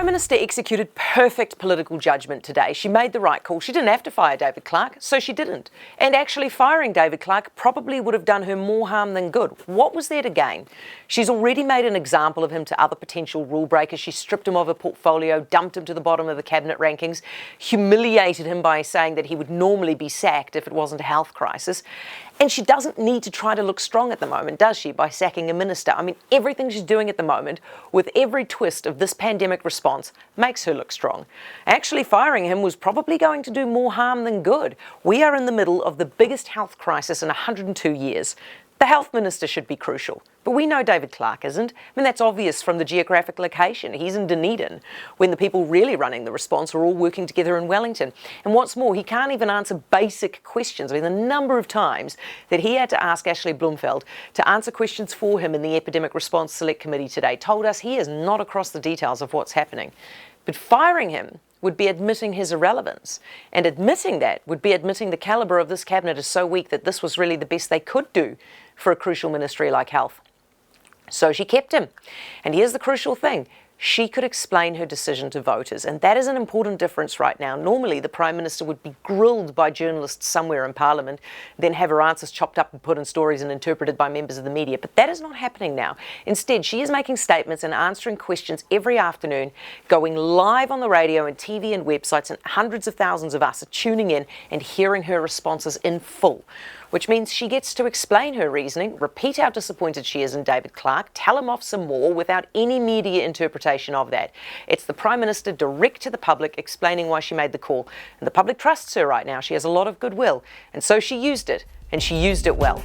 Minister executed perfect political judgment today. She made the right call. She didn't have to fire David Clark, so she didn't. And actually firing David Clark probably would have done her more harm than good. What was there to gain? She's already made an example of him to other potential rule breakers. She stripped him of a portfolio, dumped him to the bottom of the cabinet rankings, humiliated him by saying that he would normally be sacked if it wasn't a health crisis. And she doesn't need to try to look strong at the moment, does she, by sacking a minister? I mean, everything she's doing at the moment, with every twist of this pandemic response, makes her look strong. Actually, firing him was probably going to do more harm than good. We are in the middle of the biggest health crisis in 102 years. The health minister should be crucial, but we know David Clark isn't. I mean, that's obvious from the geographic location. He's in Dunedin, when the people really running the response are all working together in Wellington. And what's more, he can't even answer basic questions. I mean, the number of times that he had to ask Ashley Bloomfield to answer questions for him in the Epidemic Response Select Committee today told us he is not across the details of what's happening. But firing him would be admitting his irrelevance. And admitting that would be admitting the calibre of this cabinet is so weak that this was really the best they could do for a crucial ministry like health. So she kept him. And here's the crucial thing. She could explain her decision to voters, and that is an important difference right now. Normally, the Prime Minister would be grilled by journalists somewhere in Parliament, then have her answers chopped up and put in stories and interpreted by members of the media. But that is not happening now. Instead, she is making statements and answering questions every afternoon, going live on the radio and TV and websites, and hundreds of thousands of us are tuning in and hearing her responses in full. Which means she gets to explain her reasoning, repeat how disappointed she is in David Clark, tell him off some more without any media interpretation of that. It's the Prime Minister direct to the public explaining why she made the call. And the public trusts her right now. She has a lot of goodwill. And so she used it, and she used it well.